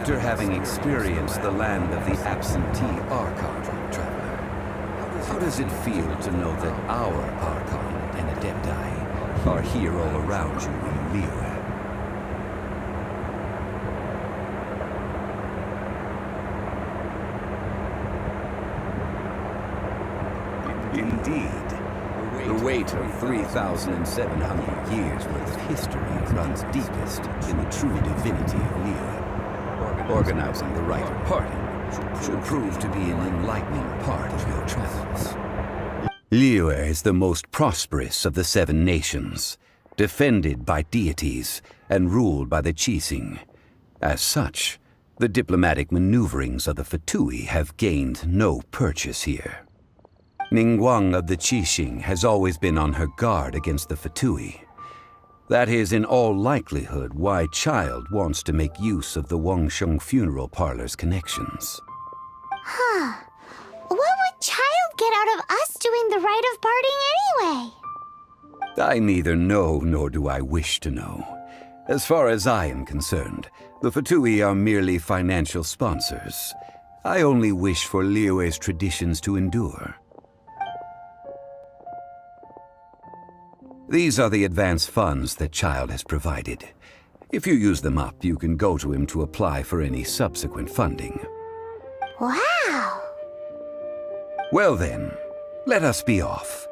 After having experienced the land of the absentee Archon, traveler, how does it feel to know that our Archon and Adepti are here all around you in MEOWW? Indeed. The weight of 3,700 years' worth of history runs deepest in the true divinity of MEOWW. Organizing the right of parting should prove to be an enlightening part of your travels. MEOWW is the most prosperous of the 7 nations, defended by deities and ruled by the Qixing. As such, the diplomatic maneuverings of the Fatui have gained no purchase here. Ningguang of the Qixing has always been on her guard against the Fatui. That is in all likelihood why Child wants to make use of the Wangsheng funeral parlor's connections. Huh. What would Child get out of us doing the rite of parting anyway? I neither know nor do I wish to know. As far as I am concerned, the Fatui are merely financial sponsors. I only wish for MEOWW's traditions to endure. These are the advance funds that Child has provided. If you use them up, you can go to him to apply for any subsequent funding. Wow! Well then, let us be off.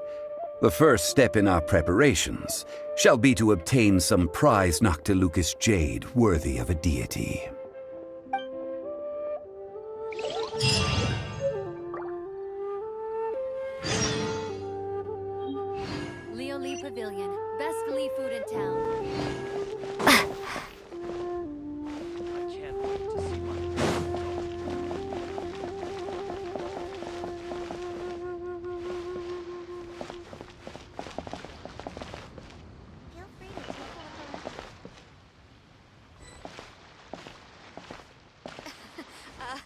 The first step in our preparations shall be to obtain some prized Noctilucous jade worthy of a deity. Pavilion. Best Lee food in town. I can't wait to see one. Feel free to take a look.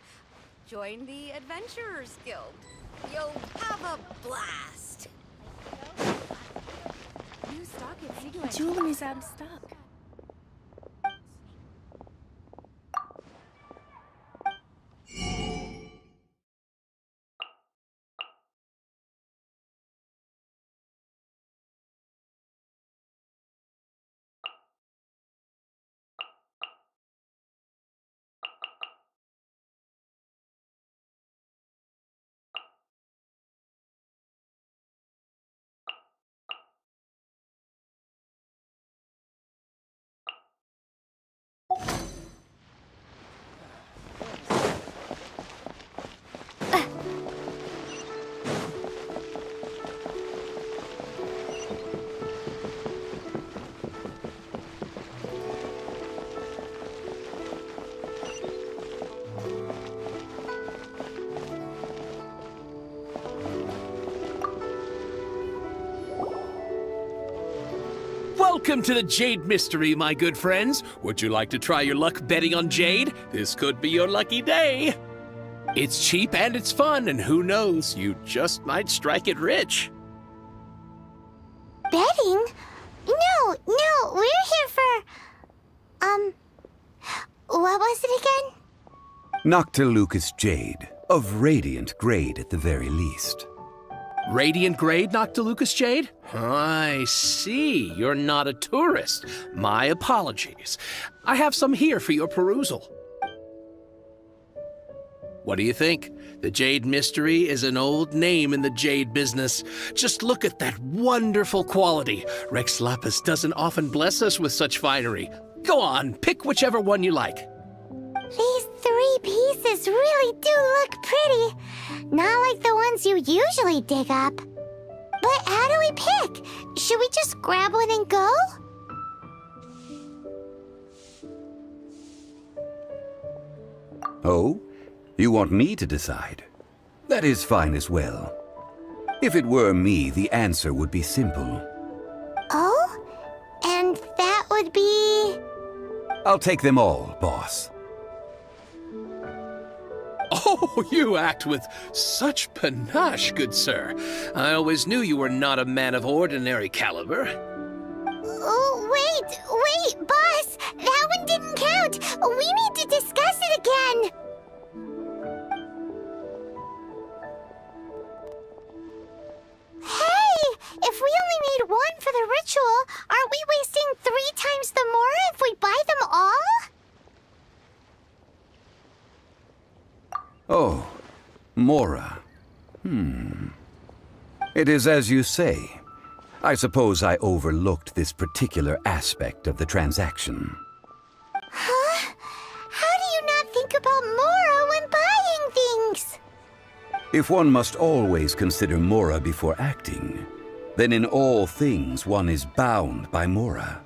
Join the Adventurers Guild. You'll have a blast. New stock at Seagull. Jewelry's out of stock. Welcome to the Jade Mystery, my good friends. Would you like to try your luck betting on Jade? This could be your lucky day. It's cheap and it's fun, and who knows, you just might strike it rich. Betting? No, we're here for... what was it again? Noctilucous jade, of radiant grade at the very least. Radiant grade, Noctilucous jade? I see. You're not a tourist. My apologies. I have some here for your perusal. What do you think? The Jade Mystery is an old name in the jade business. Just look at that wonderful quality. Rex Lapis doesn't often bless us with such finery. Go on, pick whichever one you like. These 3 pieces really do look pretty. Not like the ones you usually dig up. But how do we pick? Should we just grab one and go? Oh? You want me to decide? That is fine as well. If it were me, the answer would be simple. Oh? And that would be... I'll take them all, boss. Oh, you act with such panache, good sir. I always knew you were not a man of ordinary caliber. Oh, Wait, boss! That one didn't count! We need to discuss it again! Hey! If we only need one for the ritual, aren't we wasting 3 times the more if we buy them all? Oh, Mora. It is as you say. I suppose I overlooked this particular aspect of the transaction. Huh? How do you not think about Mora when buying things? If one must always consider Mora before acting, then in all things one is bound by Mora.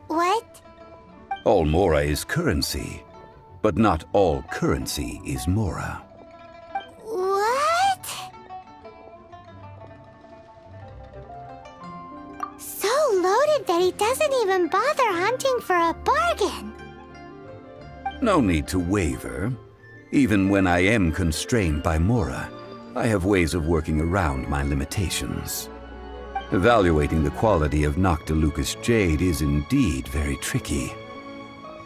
What? All Mora is currency, but not all currency is Mora. What? So loaded that he doesn't even bother hunting for a bargain. No need to waver. Even when I am constrained by Mora, I have ways of working around my limitations. Evaluating the quality of Noctilucous jade is indeed very tricky.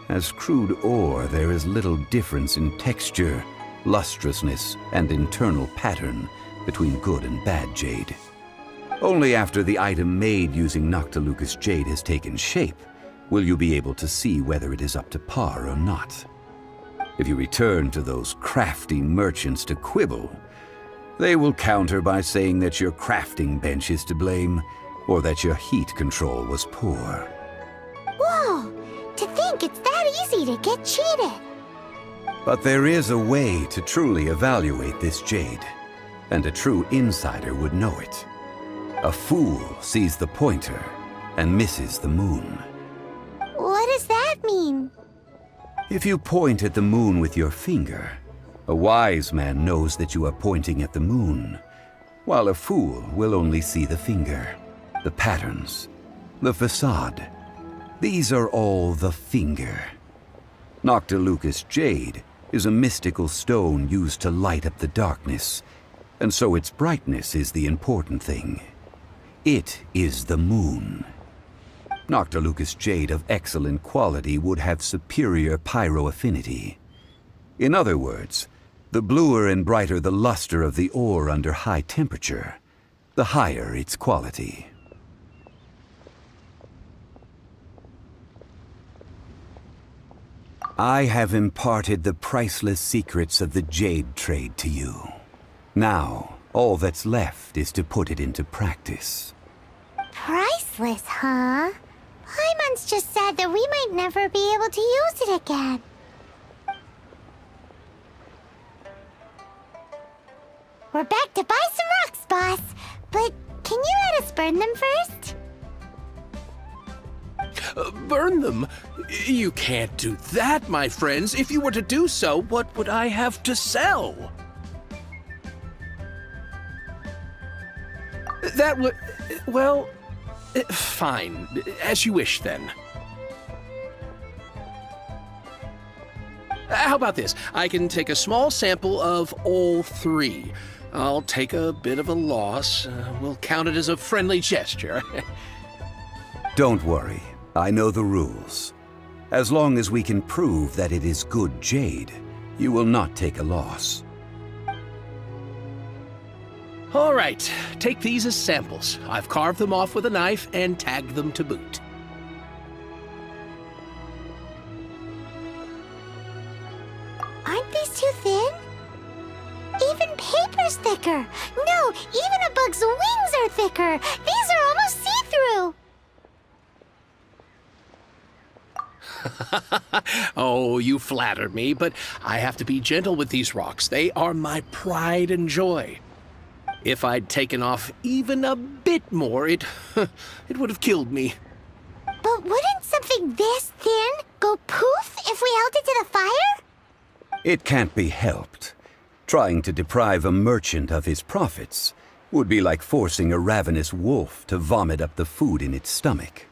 As crude ore, there is little difference in texture, lustrousness, and internal pattern between good and bad jade. Only after the item made using Noctilucous jade has taken shape will you be able to see whether it is up to par or not. If you return to those crafty merchants to quibble, they will counter by saying that your crafting bench is to blame, or that your heat control was poor. Whoa! To think it's that easy to get cheated. But there is a way to truly evaluate this jade, and a true insider would know it. A fool sees the pointer and misses the moon. What does that mean? If you point at the moon with your finger, a wise man knows that you are pointing at the moon, while a fool will only see the finger, the patterns, the facade. These are all the finger. Noctilucous jade is a mystical stone used to light up the darkness, and so its brightness is the important thing. It is the moon. Noctilucous jade of excellent quality would have superior pyro affinity. In other words, the bluer and brighter the luster of the ore under high temperature, the higher its quality. I have imparted the priceless secrets of the jade trade to you. Now, all that's left is to put it into practice. Priceless, huh? Paimon's just said that we might never be able to use it again. We're back to buy some rocks, boss. But can you let us burn them first? Burn them? You can't do that, my friends. If you were to do so, what would I have to sell? That would... well... fine. As you wish, then. How about this? I can take a small sample of all 3. I'll take a bit of a loss. We'll count it as a friendly gesture. Don't worry. I know the rules. As long as we can prove that it is good jade, you will not take a loss. All right, take these as samples. I've carved them off with a knife and tagged them to boot. Aren't these too thin? Even paper's thicker. No, even a bug's wings are thicker. These are almost see-through. Oh, you flatter me, but I have to be gentle with these rocks. They are my pride and joy. If I'd taken off even a bit more, it would have killed me. But wouldn't something this thin go poof if we held it to the fire? It can't be helped. Trying to deprive a merchant of his profits would be like forcing a ravenous wolf to vomit up the food in its stomach.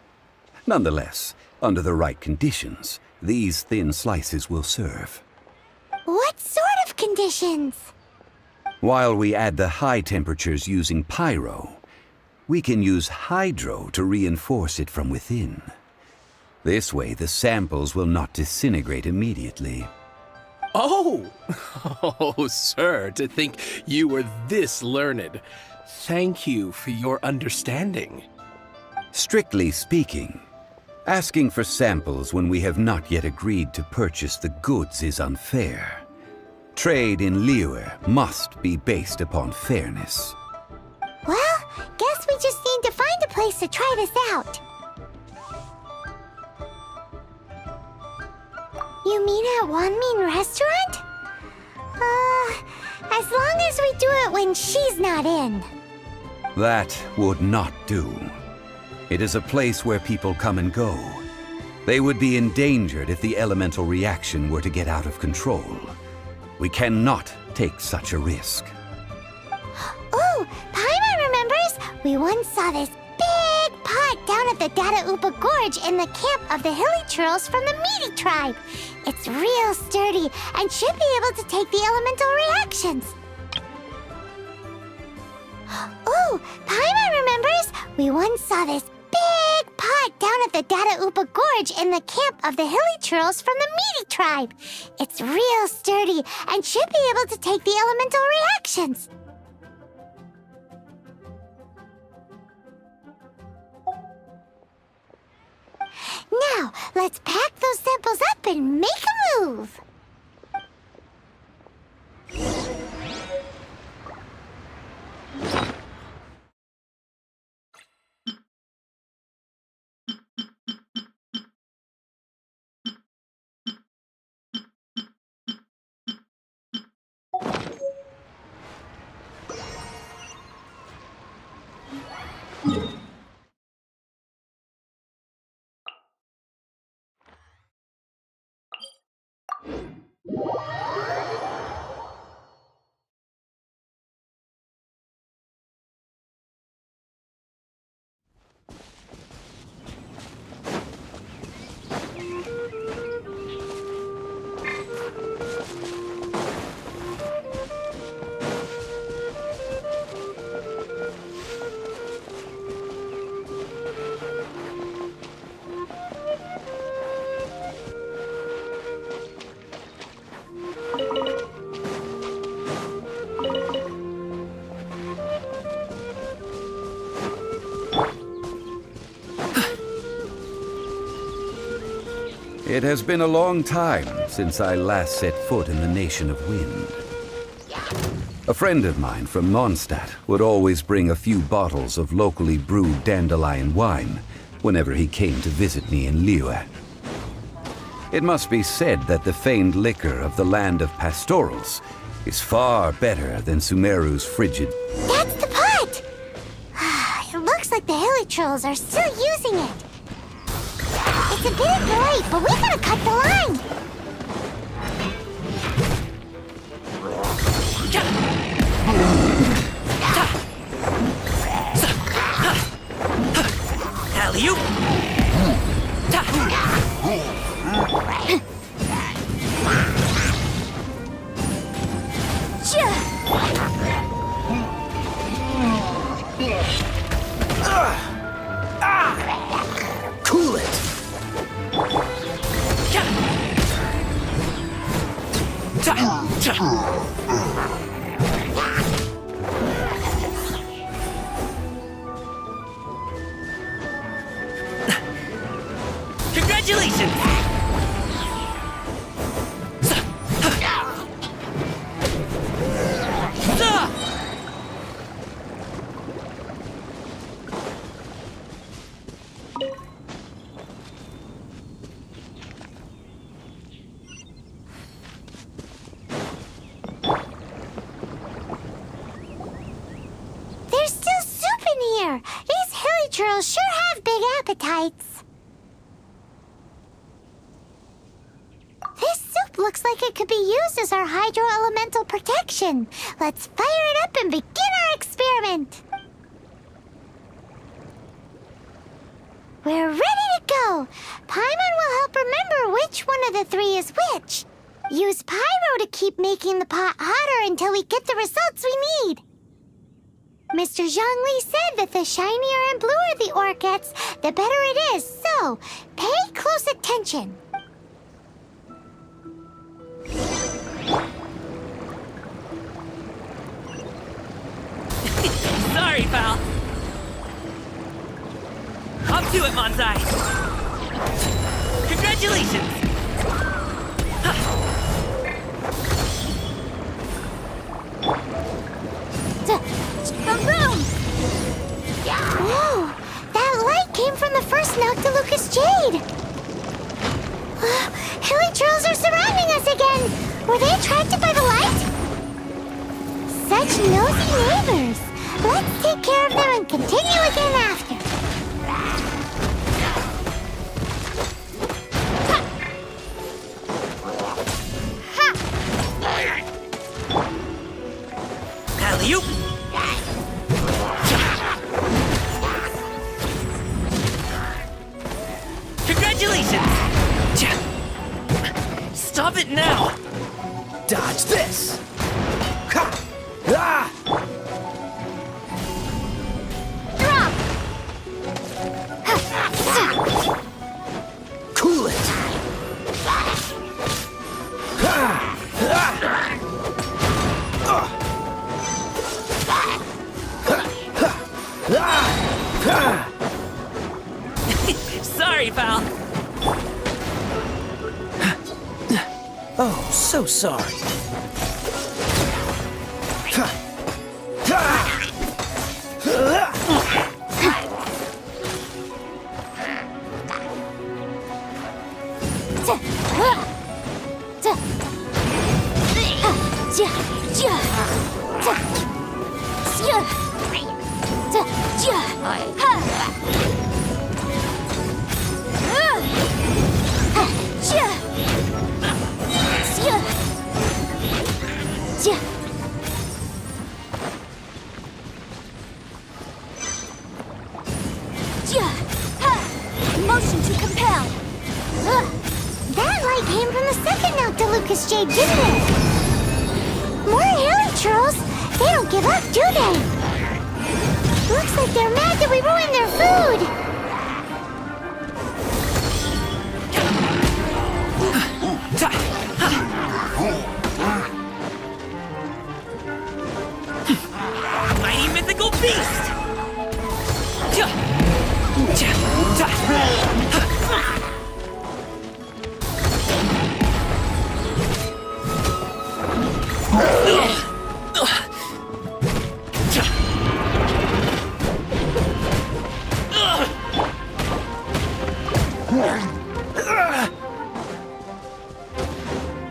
Nonetheless, under the right conditions, these thin slices will serve. What sort of conditions? While we add the high temperatures using pyro, we can use hydro to reinforce it from within. This way, the samples will not disintegrate immediately. Oh! Oh, sir, to think you were this learned. Thank you for your understanding. Strictly speaking, asking for samples when we have not yet agreed to purchase the goods is unfair. Trade in Liyue must be based upon fairness. Well, guess we just need to find a place to try this out. You mean at Wanmin Restaurant? As long as we do it when she's not in. That would not do. It is a place where people come and go. They would be endangered if the elemental reaction were to get out of control. We cannot take such a risk. Ooh, Paimon remembers! We once saw this big pot down at the Data Upa Gorge in the camp of the hilly churls from the Meaty tribe. It's real sturdy and should be able to take the elemental reactions. Ooh, Paimon remembers! We once saw this big pot down at the Data Upa Gorge in the camp of the hilly churls from the Meaty tribe. It's real sturdy and should be able to take the elemental reactions. Now, let's pack those samples up and make a move! It has been a long time since I last set foot in the Nation of Wind. A friend of mine from Mondstadt would always bring a few bottles of locally brewed dandelion wine whenever he came to visit me in Liyue. It must be said that the famed liquor of the land of pastorals is far better than Sumeru's frigid... That's the pot! It looks like the hilly trolls are still using it. It's a bit bright, but we gotta cut the line! Alley-oop! Cool it! Congratulations! There's still soup in here! These hilly trolls sure have big appetites! This soup looks like it could be used as our hydro-elemental protection. Let's fire it up and begin our experiment! We're ready to go! Paimon will help remember which one of the three is which. Use pyro to keep making the pot hotter until we get the results we need. Mr. Zhongli said that the shinier and bluer the ore gets, the better it is. So, pay close attention. Sorry, pal. Up to it, Manzai. Congratulations. Boom! Whoa! That light came from the first Noctilucous Jade! Hilly Trolls are surrounding us again! Were they attracted by the light? Such nosy neighbors! Let's take care of them and continue again after. Alley-oop. Congratulations! Stop it now! Dodge this! Ha! Ah! Drop! Cool it! Ha! Ah! Sorry, pal. Oh, so sorry. Motion to compel. That light came from the second Noctilucous Jade, didn't it? More hilly trolls. They don't give up, do they? Looks like they're mad that we ruined their food. Mighty mythical beast!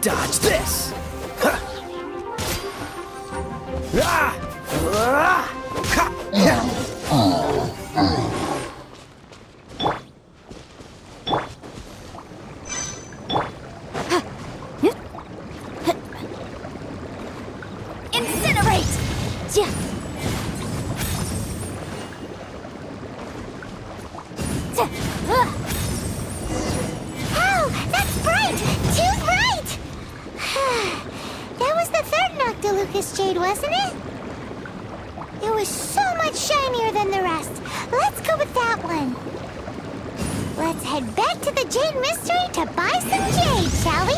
Dodge this! Ha! Ah! Ah! Ha! Incinerate! Oh, that's bright! Too bright! That was the third Noctilucous Jade, wasn't it? It was so much shinier than the rest. Let's go with that one. Let's head back to the Jade Mystery to buy some jade, shall we?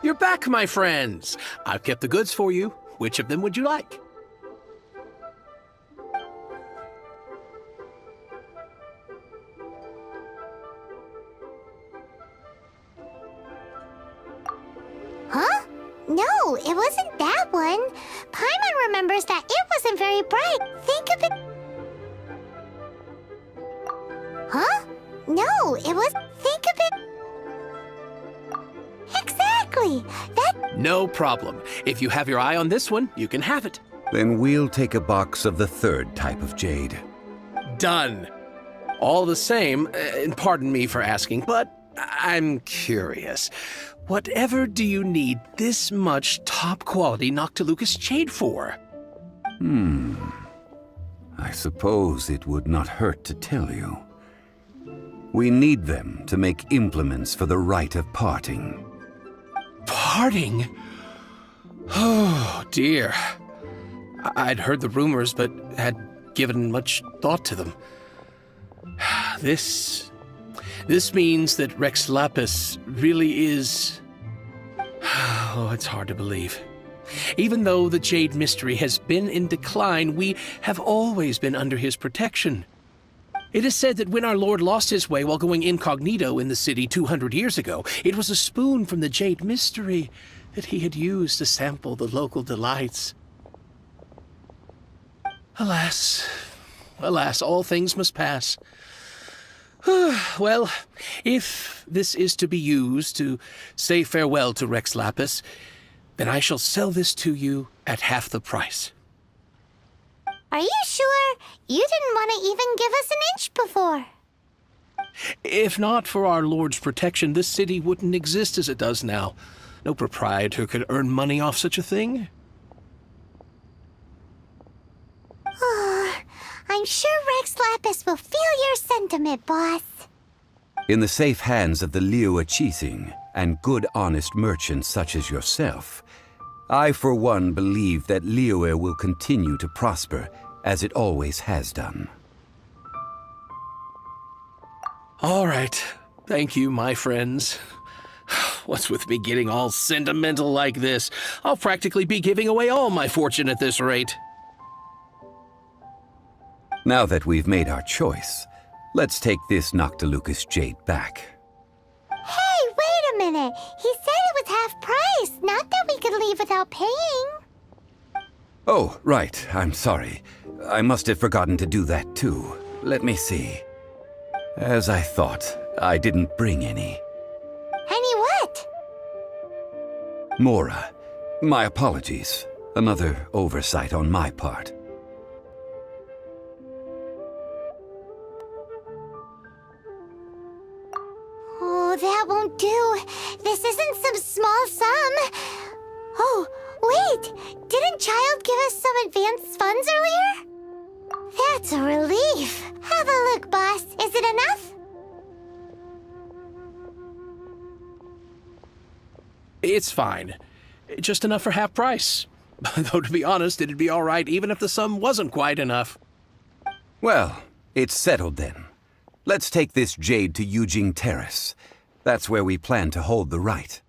You're back, my friends. I've kept the goods for you. Which of them would you like? Huh? No, it wasn't that one. Paimon remembers that it wasn't very bright. Think of it... Huh? No, it was... Think of it... Exactly! That... No problem. If you have your eye on this one, you can have it. Then we'll take a box of the third type of jade. Done. All the same, and pardon me for asking, but I'm curious. Whatever do you need this much top-quality Noctilucous jade for? I suppose it would not hurt to tell you. We need them to make implements for the rite of parting. Parting? Oh, dear. I'd heard the rumors, but had given much thought to them. This means that Rex Lapis really is... Oh, it's hard to believe. Even though the Jade Mystery has been in decline, we have always been under his protection. It is said that when our Lord lost his way while going incognito in the city 200 years ago, it was a spoon from the Jade Mystery that he had used to sample the local delights. Alas, alas, all things must pass. Well, if this is to be used to say farewell to Rex Lapis, then I shall sell this to you at half the price. Are you sure? You didn't want to even give us an inch before. If not for our Lord's protection, this city wouldn't exist as it does now. No proprietor could earn money off such a thing. I'm sure Rex Lapis will feel your sentiment, boss. In the safe hands of the Liu and good honest merchants such as yourself, I for one believe that Liyue will continue to prosper as it always has done. All right. Thank you, my friends. What's with me getting all sentimental like this? I'll practically be giving away all my fortune at this rate. Now that we've made our choice, let's take this Noctilucous jade back. Hey, wait a minute. He said it was half price, not that we could leave without paying. Oh, right. I'm sorry. I must have forgotten to do that too. Let me see. As I thought, I didn't bring any. Any what? Mora, my apologies. Another oversight on my part. that won't do. This isn't some small sum. Oh, wait! Didn't Child give us some advanced funds earlier? That's a relief. Have a look, boss. Is it enough? It's fine. Just enough for half price. Though, to be honest, it'd be all right even if the sum wasn't quite enough. Well, it's settled then. Let's take this jade to Yujing Terrace. That's where we plan to hold the rite.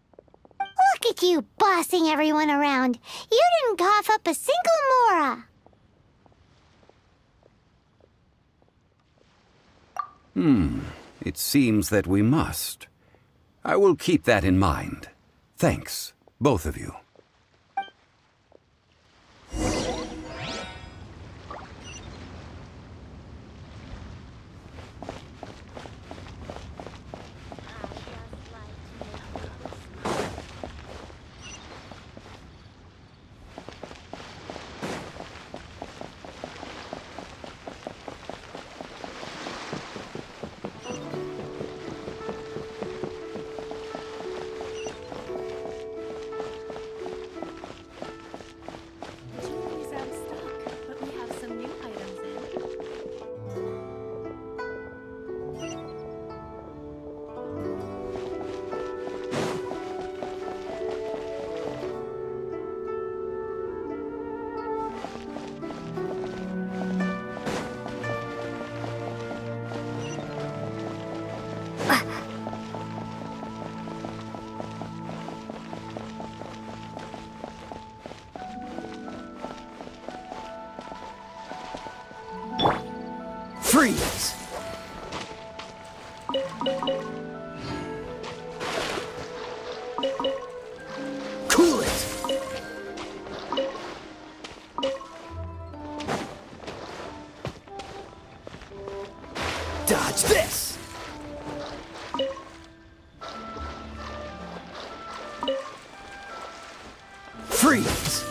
Look at you bossing everyone around. You didn't cough up a single mora. It seems that we must. I will keep that in mind. Thanks, both of you. Jewelry's out of stock, but we have some new items in. Freeze! Cool it! Dodge this! Freeze!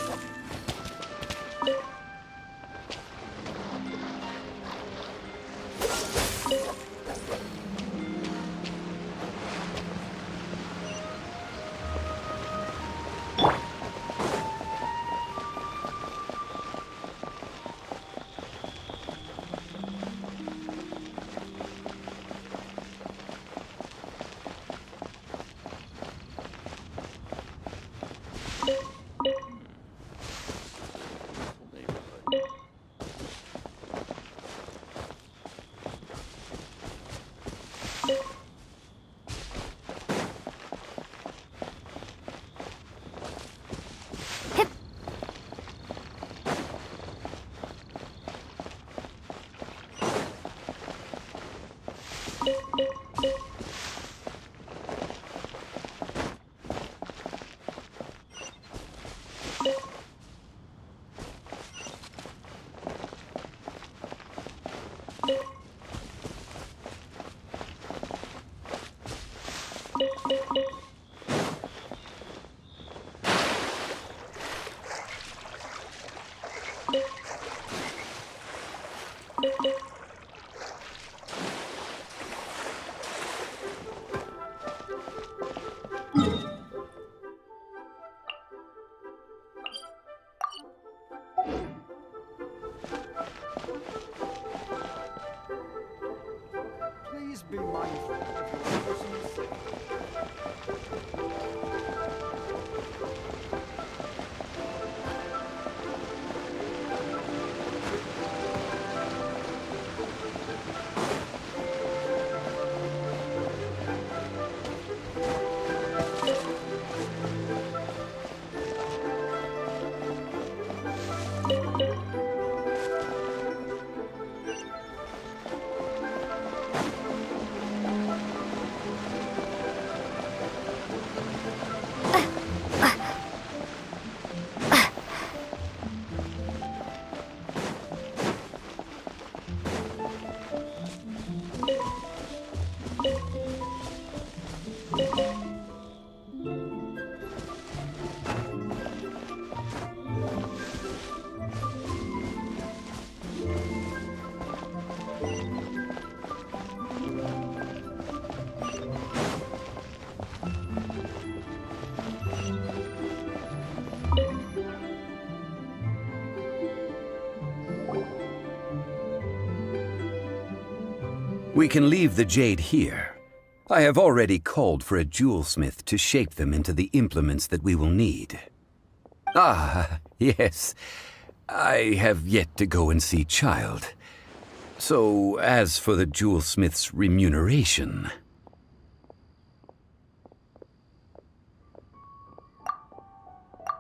Please be mindful of your personal safety. We can leave the jade here. I have already called for a jewelsmith to shape them into the implements that we will need. Ah, yes. I have yet to go and see Child. So, as for the jewelsmith's remuneration...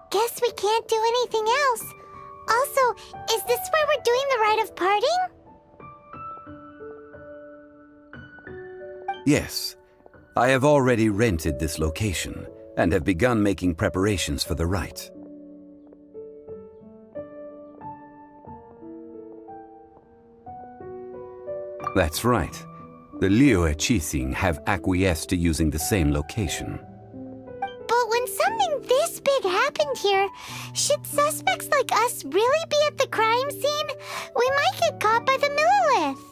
Guess we can't do anything else. Also, is this where we're doing the rite of parting? Yes. I have already rented this location, and have begun making preparations for the rite. That's right. The Liyue Qixing have acquiesced to using the same location. But when something this big happened here, should suspects like us really be at the crime scene? We might get caught by the Millilith.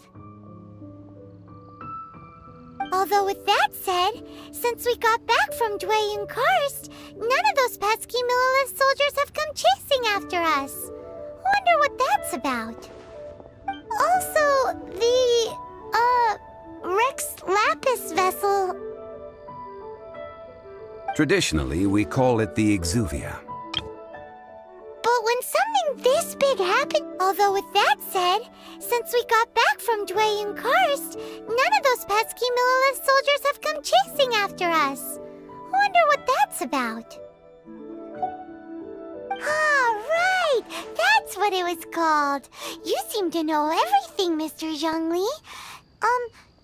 Although with that said, since we got back from Dway and Karst, none of those pesky Millilith soldiers have come chasing after us. Wonder what that's about. Also, the, Rex Lapis vessel... Traditionally, we call it the Exuvia. But when something this big happened... Although with that said, since we got back from Dway and Karst, none of those pesky Millilith soldiers have come chasing after us. Wonder what that's about. Ah, right! That's what it was called. You seem to know everything, Mr. Zhongli.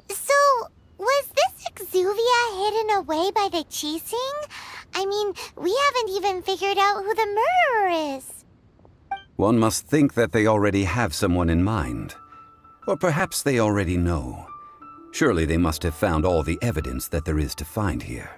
So, was this Exuvia hidden away by the Qixing? I mean, we haven't even figured out who the murderer is. One must think that they already have someone in mind. Or perhaps they already know. Surely they must have found all the evidence that there is to find here.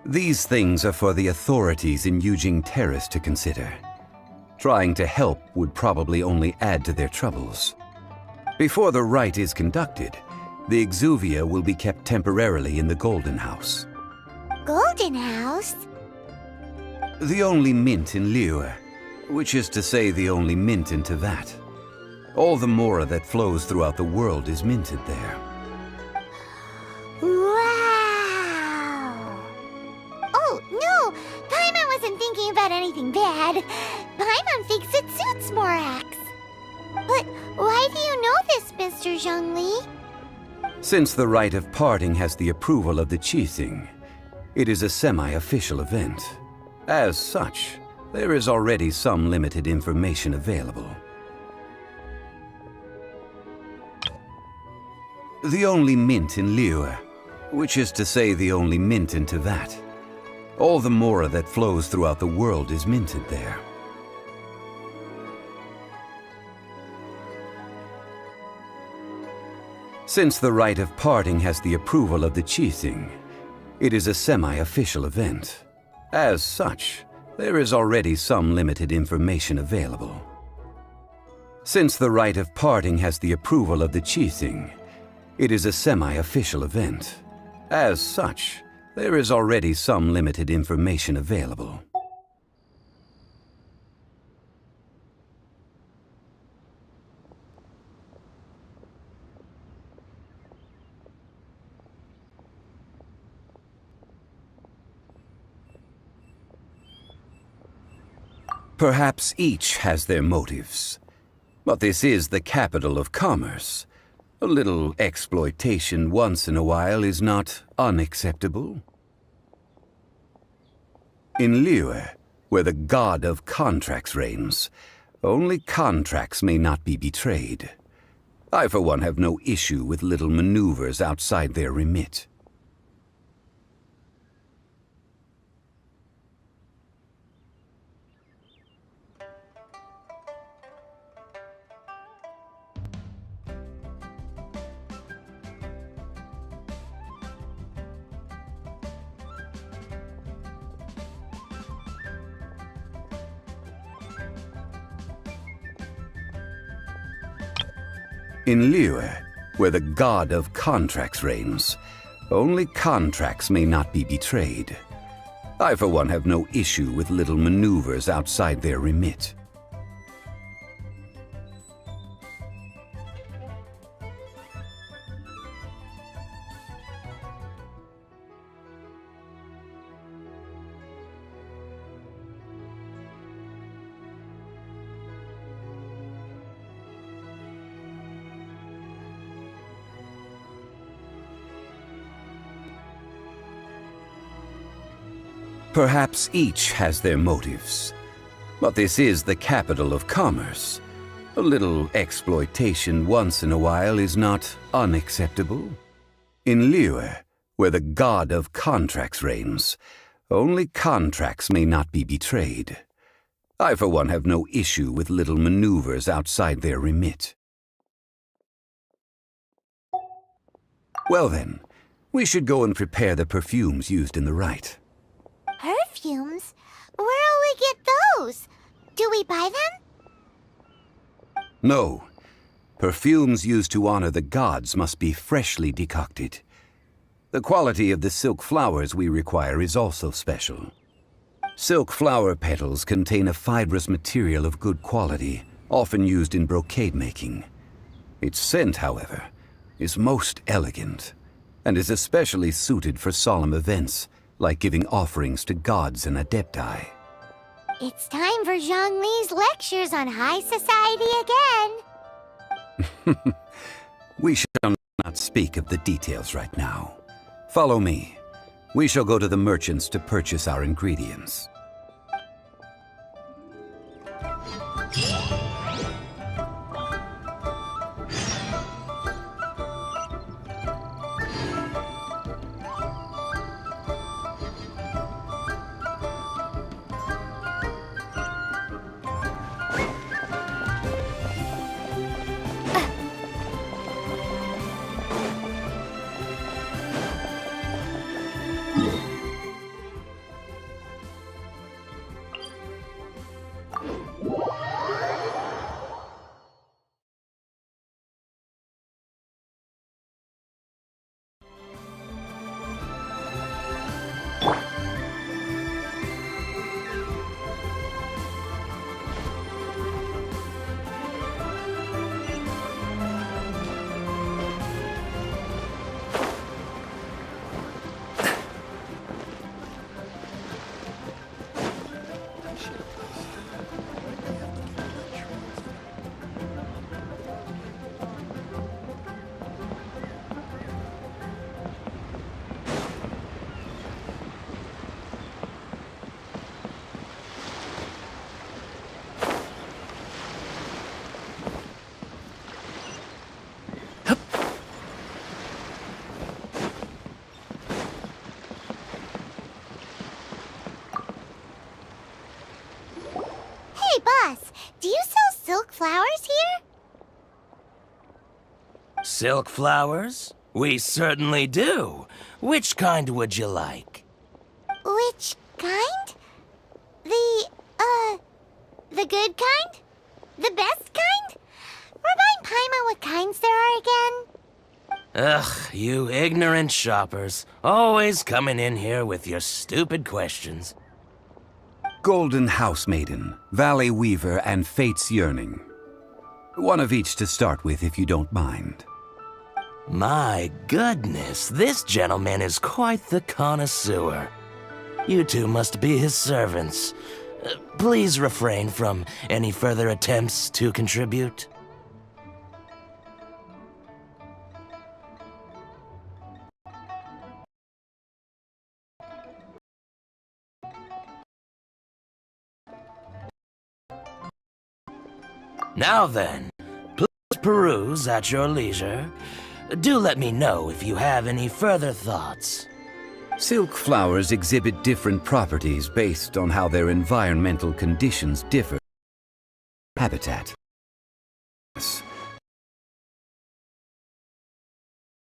These things are for the authorities in Yujing Terrace to consider. Trying to help would probably only add to their troubles. Before the rite is conducted, the Exuvia will be kept temporarily in the Golden House. Golden House? The only mint in Liyue, which is to say the only mint in Tevat. All the mora that flows throughout the world is minted there. Wow! Oh, no! Paimon wasn't thinking about anything bad. Paimon thinks it suits Morax. But why do you know this, Mr. Zhongli? Since the rite of parting has the approval of the Qixing, it is a semi-official event. As such, there is already some limited information available. The only mint in Liyue, which is to say the only mint in Tevat. All the mora that flows throughout the world is minted there. Since the rite of parting has the approval of the Qixing, it is a semi-official event. As such, there is already some limited information available. Since the rite of parting has the approval of the Qixing, it is a semi-official event. As such, there is already some limited information available. Perhaps each has their motives. But this is the capital of commerce. A little exploitation once in a while is not unacceptable. In Liyue, where the god of contracts reigns, only contracts may not be betrayed. I, for one, have no issue with little maneuvers outside their remit. In Liyue, where the god of contracts reigns. Only contracts may not be betrayed. I, for one, have no issue with little maneuvers outside their remit. Perhaps each has their motives. But this is the capital of commerce. A little exploitation once in a while is not unacceptable. In Liyue, where the god of contracts reigns, only contracts may not be betrayed. I, for one, have no issue with little maneuvers outside their remit. Well then, we should go and prepare the perfumes used in the rite. Perfumes? Where'll we get those? Do we buy them? No. Perfumes used to honor the gods must be freshly decocted. The quality of the silk flowers we require is also special. Silk flower petals contain a fibrous material of good quality, often used in brocade making. Its scent, however, is most elegant, and is especially suited for solemn events, like giving offerings to gods and adepti. It's time for Zhongli's lectures on high society again. We shall not speak of the details right now. Follow me. We shall go to the merchants to purchase our ingredients. Do you sell silk flowers here? Silk flowers? We certainly do. Which kind would you like? Which kind? The good kind? The best kind? Remind Paimon what kinds there are again? Ugh, you ignorant shoppers. Always coming in here with your stupid questions. Golden House Maiden, Valley Weaver, and Fate's Yearning. One of each to start with, if you don't mind. My goodness, this gentleman is quite the connoisseur. You two must be his servants. Please refrain from any further attempts to contribute. Now then, please peruse at your leisure. Do let me know if you have any further thoughts. Silk flowers exhibit different properties based on how their environmental conditions differ. Habitat.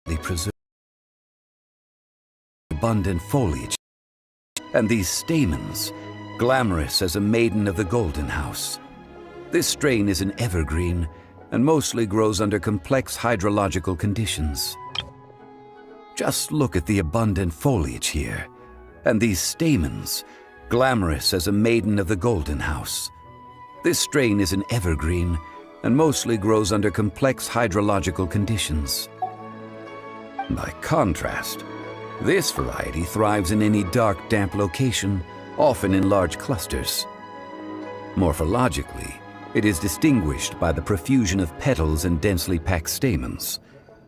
They preserve abundant foliage. And these stamens, glamorous as a maiden of the Golden House. This strain is an evergreen, and mostly grows under complex hydrological conditions. Just look at the abundant foliage here, and these stamens, glamorous as a maiden of the Golden House. This strain is an evergreen, and mostly grows under complex hydrological conditions. By contrast, this variety thrives in any dark, damp location, often in large clusters. Morphologically, it is distinguished by the profusion of petals and densely packed stamens,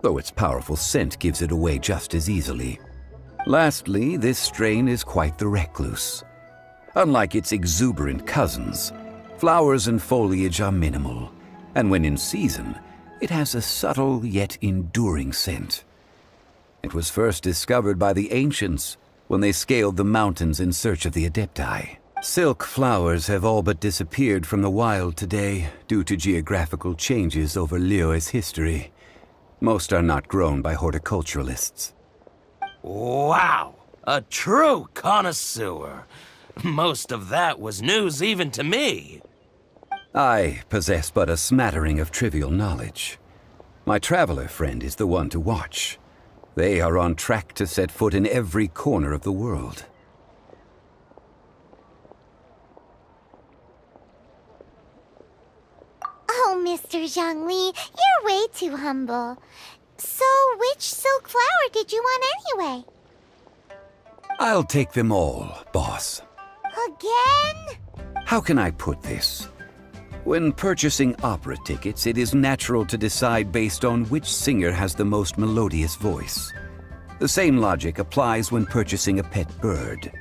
though its powerful scent gives it away just as easily. Lastly, this strain is quite the recluse. Unlike its exuberant cousins, flowers and foliage are minimal, and when in season, it has a subtle yet enduring scent. It was first discovered by the ancients when they scaled the mountains in search of the Adepti. Silk flowers have all but disappeared from the wild today due to geographical changes over Liyue's history. Most are not grown by horticulturalists. Wow! A true connoisseur. Most of that was news even to me. I possess but a smattering of trivial knowledge. My traveler friend is the one to watch. They are on track to set foot in every corner of the world. Oh, Mr. Zhongli, you're way too humble. So, which silk flower did you want anyway? I'll take them all, boss. Again? How can I put this? When purchasing opera tickets, it is natural to decide based on which singer has the most melodious voice. The same logic applies when purchasing a pet bird.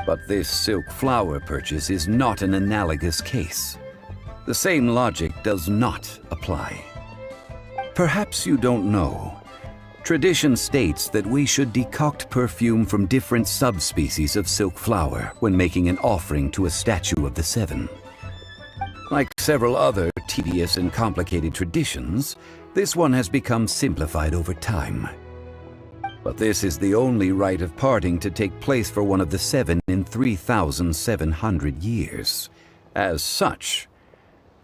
But this silk flower purchase is not an analogous case. The same logic does not apply. Perhaps you don't know. Tradition states that we should decoct perfume from different subspecies of silk flower when making an offering to a statue of the Seven. Like several other tedious and complicated traditions, this one has become simplified over time. But this is the only rite of parting to take place for one of the Seven in 3,700 years. As such,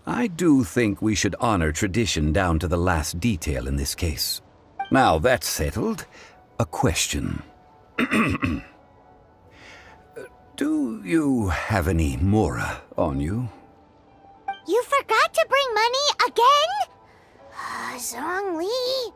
I do think we should honor tradition down to the last detail in this case. Now that's settled, a question. Do you have any mora on you? You forgot to bring money again? Zhongli.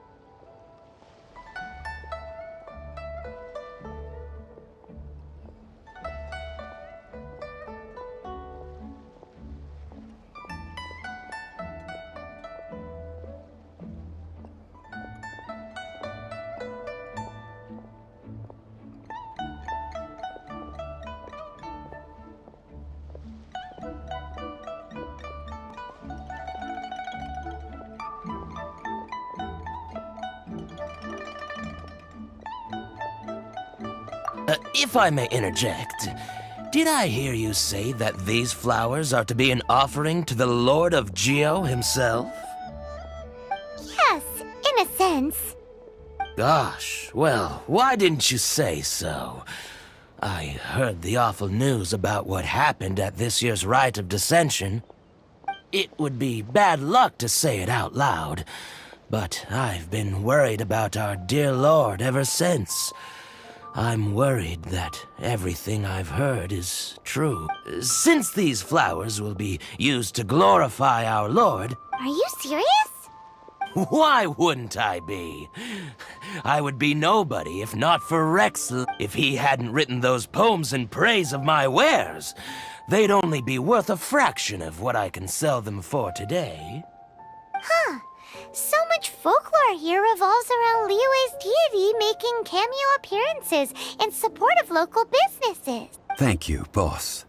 If I may interject, did I hear you say that these flowers are to be an offering to the Lord of Geo himself? Yes, in a sense. Gosh, well, why didn't you say so? I heard the awful news about what happened at this year's Rite of Dissension. It would be bad luck to say it out loud, but I've been worried about our dear Lord ever since. I'm worried that everything I've heard is true. Since these flowers will be used to glorify our Lord... Are you serious? Why wouldn't I be? I would be nobody if not for Rex. If he hadn't written those poems in praise of my wares, they'd only be worth a fraction of what I can sell them for today. Huh. So much folklore here revolves around Liyue's deity making cameo appearances in support of local businesses. Thank you, boss.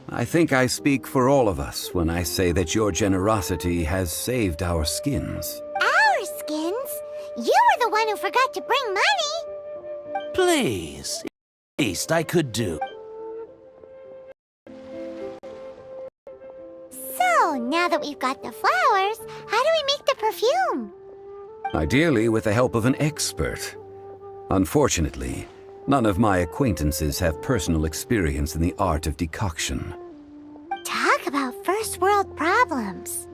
I think I speak for all of us when I say that your generosity has saved our skins. Our skins? You were the one who forgot to bring money. Please, least I could do. So, now that we've got the flowers, how do we make the perfume? Ideally with the help of an expert. Unfortunately, none of my acquaintances have personal experience in the art of decoction. Talk about first world problems.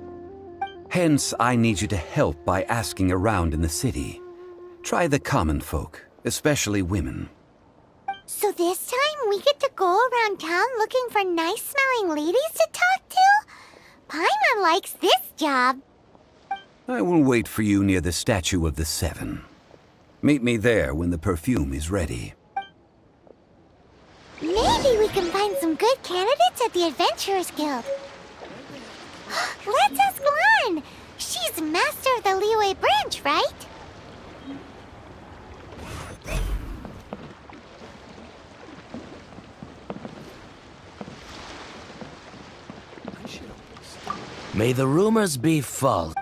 Hence, I need you to help by asking around in the city. Try the common folk, especially women. So this time we get to go around town looking for nice-smelling ladies to talk to? Paimon likes this job. I will wait for you near the Statue of the Seven. Meet me there when the perfume is ready. Maybe we can find some good candidates at the Adventurers Guild. Let's ask Lan. She's master of the Liyue branch, right? May the rumors be false.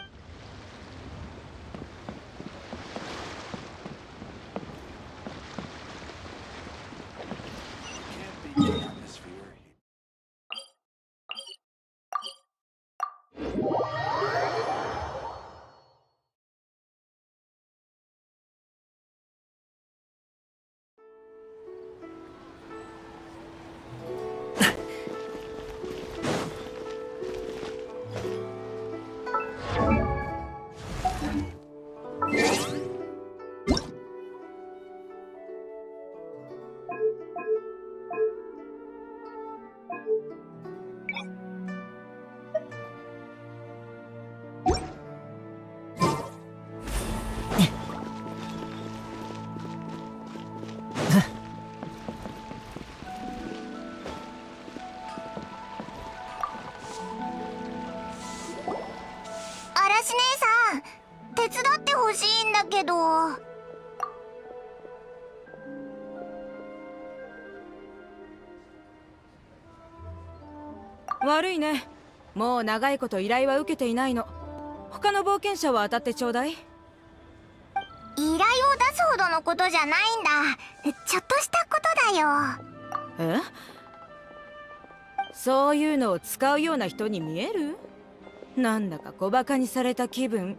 悪いね。もう長いこと依頼は受けていないの。他の冒険者は当たってちょうだい。依頼を出すほどのことじゃないんだ。ちょっとしたことだよ。え？そういうのを使うような人に見える？なんだか小バカにされた気分。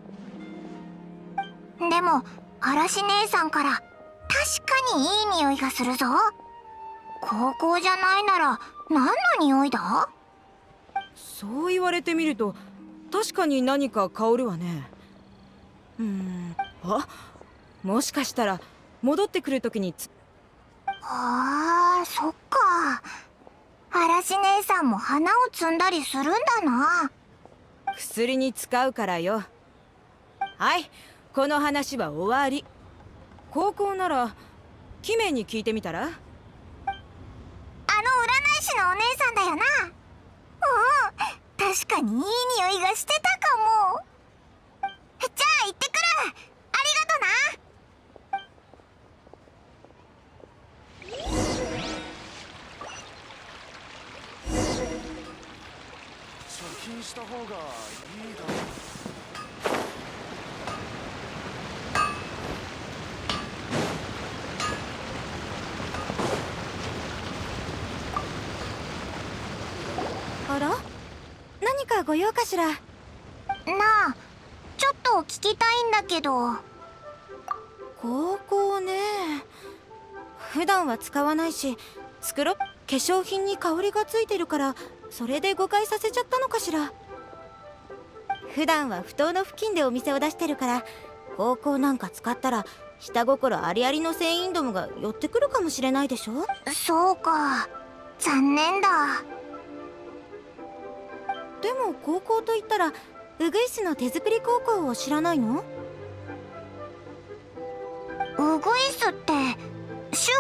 でも嵐姉さんから確かにいい匂いがするぞ。高校じゃないなら何の匂いだ？そう言われてみると確かに何か香るわね。あ、もしかしたら戻ってくるときにああ、そっか。嵐姉さんも花を摘んだりするんだな。薬に使うからよ。はい、この話は終わり。高校ならキメに聞いてみたら？占い師のお姉さんだよな。確かにいい匂いがしてたかも。じゃあ行ってくる。ありがとな。貯金した方がいいだろう。あら？何かご用かしら？なあ、ちょっと聞きたいんだけど。高校ね。普段は使わないし、化粧品に香りがついてるからそれで誤解させちゃったのかしら。普段は埠頭の付近でお店を出してるから、高校なんか使ったら下心ありありの船員どもが寄ってくるかもしれないでしょ。そうか、残念だ。でも高校といったらウグイスの手作り高校を知らないの？ウグイスって春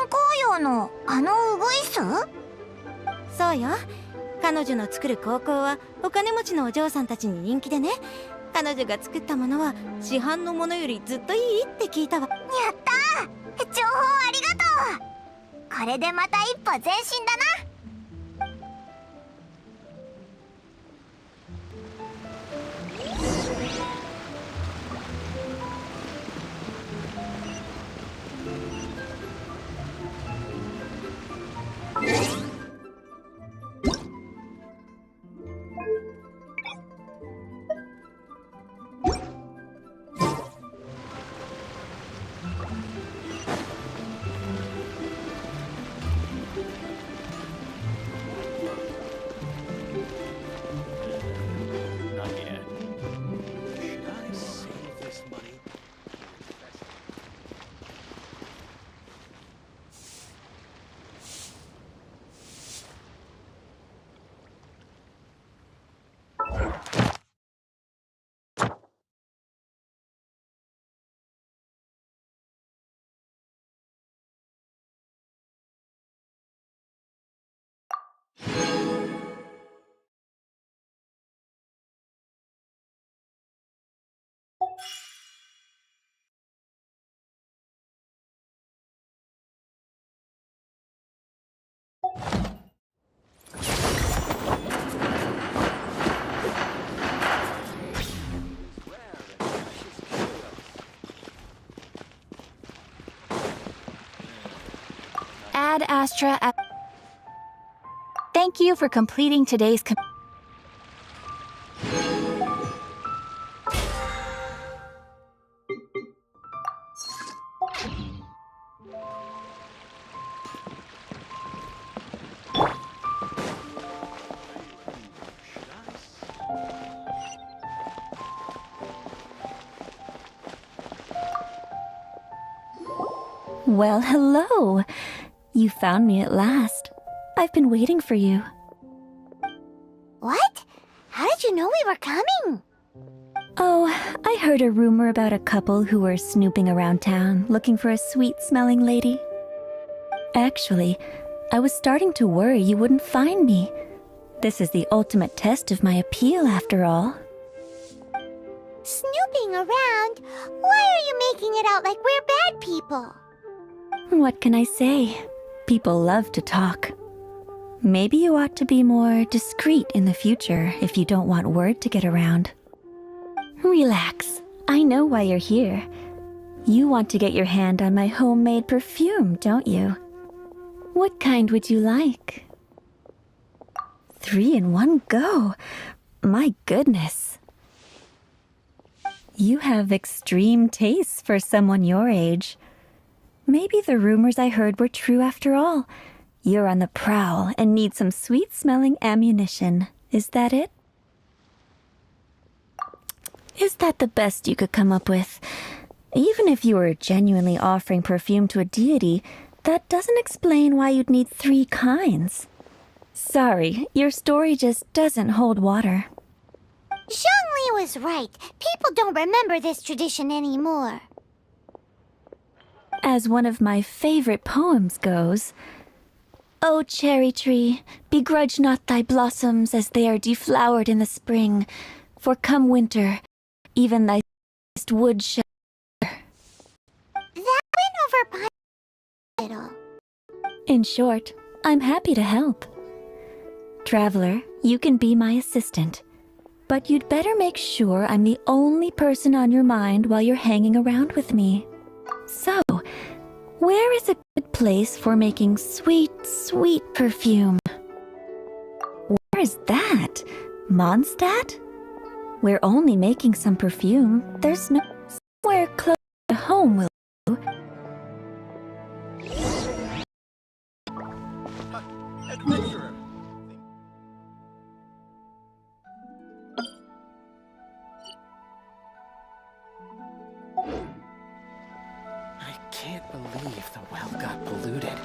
紅葉のあのウグイス？そうよ。彼女の作る高校はお金持ちのお嬢さんたちに人気でね。彼女が作ったものは市販のものよりずっといいって聞いたわ。やったー、情報ありがとう。これでまた一歩前進だな。Ad Astra. Thank you for completing today's. Well, hello. You found me at last. I've been waiting for you. What? How did you know we were coming? Oh, I heard a rumor about a couple who were snooping around town looking for a sweet-smelling lady. Actually, I was starting to worry you wouldn't find me. This is the ultimate test of my appeal, after all. Snooping around? Why are you making it out like we're bad people? What can I say? People love to talk. Maybe you ought to be more discreet in the future if you don't want word to get around. Relax. I know why you're here. You want to get your hand on my homemade perfume, don't you? What kind would you like? 3 in one go. My goodness. You have extreme tastes for someone your age. Maybe the rumors I heard were true after all. You're on the prowl and need some sweet-smelling ammunition. Is that it? Is that the best you could come up with? Even if you were genuinely offering perfume to a deity, that doesn't explain why you'd need 3 kinds. Sorry, your story just doesn't hold water. Zhongli was right. People don't remember this tradition anymore. As one of my favorite poems goes, "O cherry tree, begrudge not thy blossoms as they are deflowered in the spring, for come winter, even thy wood shall..." That went over by a little. In short, I'm happy to help. Traveler, you can be my assistant, but you'd better make sure I'm the only person on your mind while you're hanging around with me. So, where is a good place for making sweet, sweet perfume? Where is that? Mondstadt? We're only making some perfume. There's no somewhere close to home, will you? Adventurer. I can't believe the well got polluted.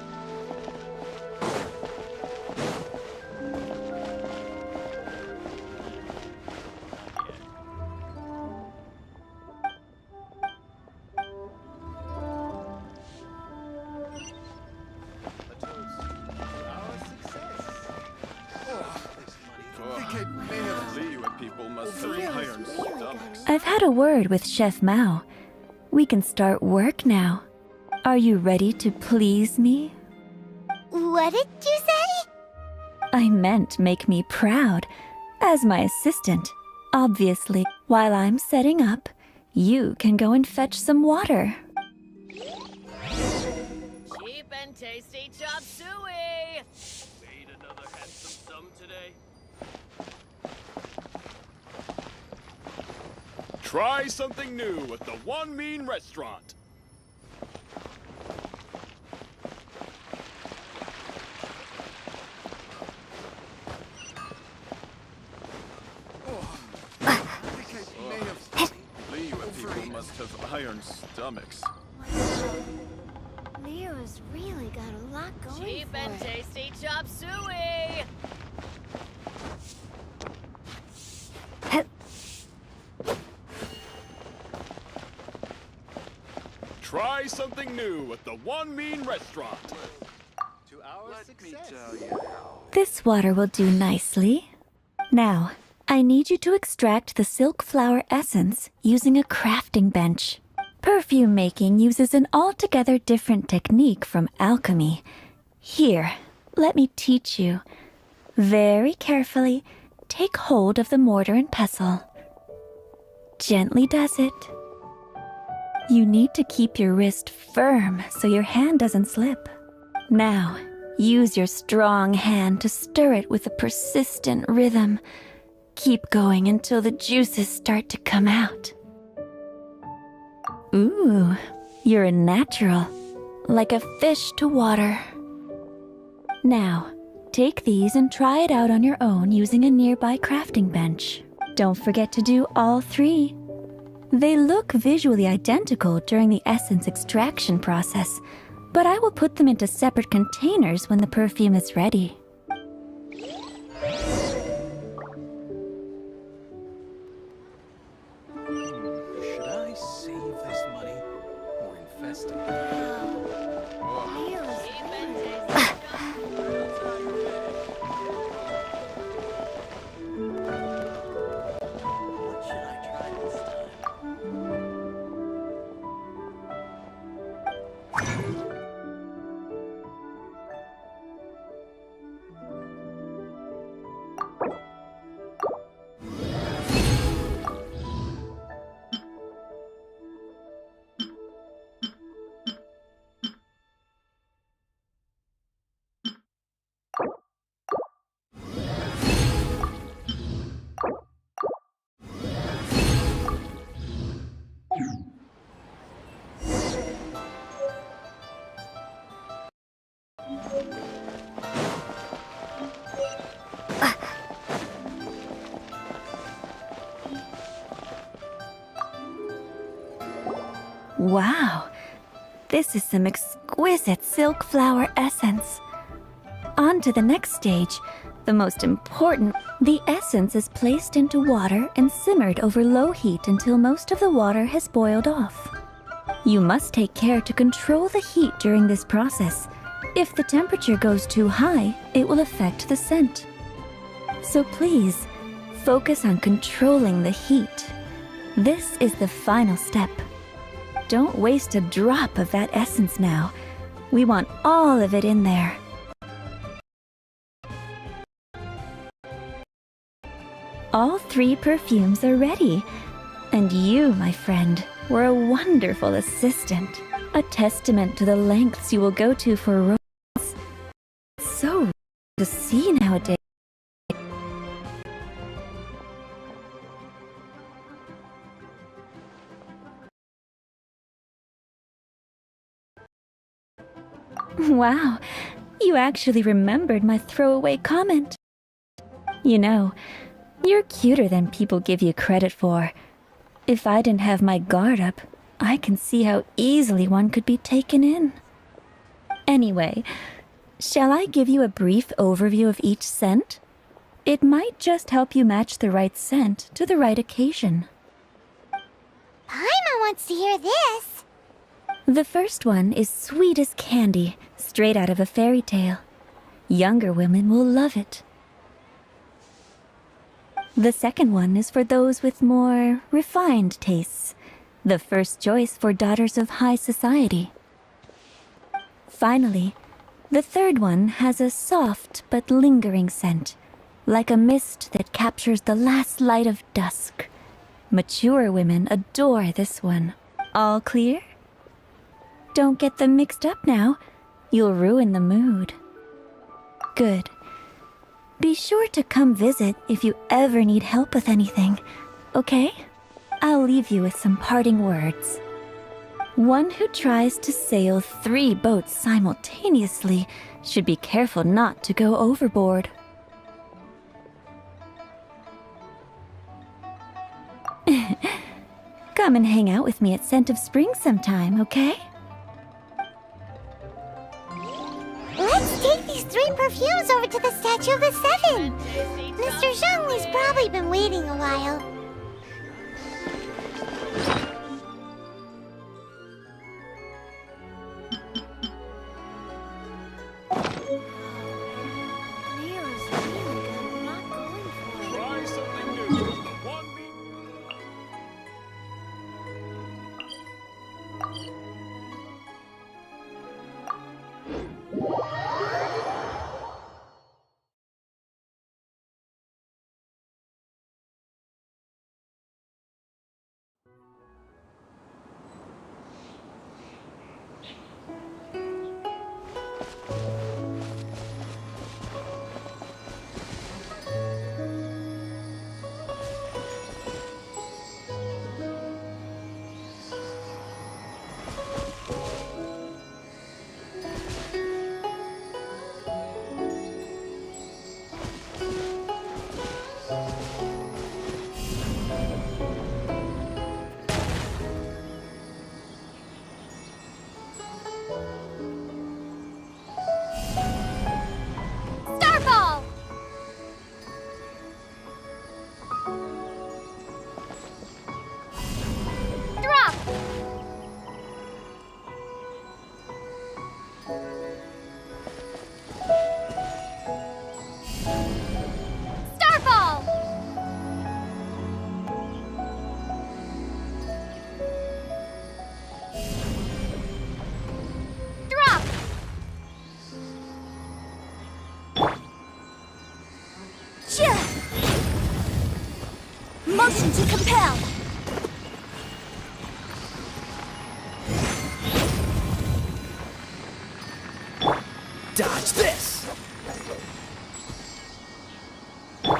I've had a word with Chef Mao. We can start work now. Are you ready to please me? What did you say? I meant make me proud. As my assistant, obviously, while I'm setting up, you can go and fetch some water. Cheap and tasty chop suey! Made another handsome sum today. Try something new at the One Mean Restaurant. People must have iron stomachs. Leo's really got a lot going Cheap for and it. tasty chop suey! Try something new at the One Mean Restaurant. To our Let success. me tell you. This water will do nicely. Now, I need you to extract the silk flower essence using a crafting bench. Perfume making uses an altogether different technique from alchemy. Here, let me teach you. Very carefully, take hold of the mortar and pestle. Gently does it. You need to keep your wrist firm so your hand doesn't slip. Now, use your strong hand to stir it with a persistent rhythm. Keep going until the juices start to come out. Ooh, you're a natural, like a fish to water. Now, take these and try it out on your own using a nearby crafting bench. Don't forget to do all 3. They look visually identical during the essence extraction process, but I will put them into separate containers when the perfume is ready. Should I save this money or invest it? What should I try this time? Wow, this is some exquisite silk flower essence. On to the next stage, the most important. The essence is placed into water and simmered over low heat until most of the water has boiled off. You must take care to control the heat during this process. If the temperature goes too high, it will affect the scent. So please, focus on controlling the heat. This is the final step. Don't waste a drop of that essence now. We want all of it in there. All 3 perfumes are ready. And you, my friend, were a wonderful assistant. A testament to the lengths you will go to for romance. It's so rare to see nowadays. Wow, you actually remembered my throwaway comment. You know, you're cuter than people give you credit for. If I didn't have my guard up, I can see how easily one could be taken in. Anyway, shall I give you a brief overview of each scent? It might just help you match the right scent to the right occasion. Paimon wants to hear this. The first one is sweet as candy, straight out of a fairy tale. Younger women will love it. The second one is for those with more refined tastes. The first choice for daughters of high society. Finally, the third one has a soft but lingering scent, like a mist that captures the last light of dusk. Mature women adore this one. All clear? Don't get them mixed up now. You'll ruin the mood. Good. Be sure to come visit if you ever need help with anything, okay? I'll leave you with some parting words. One who tries to sail 3 boats simultaneously should be careful not to go overboard. Come and hang out with me at Scent of Spring sometime, okay? Let's take these 3 perfumes over to the Statue of the Seven. Mr. Zhongli's probably been waiting a while. Try something new. Dodge this!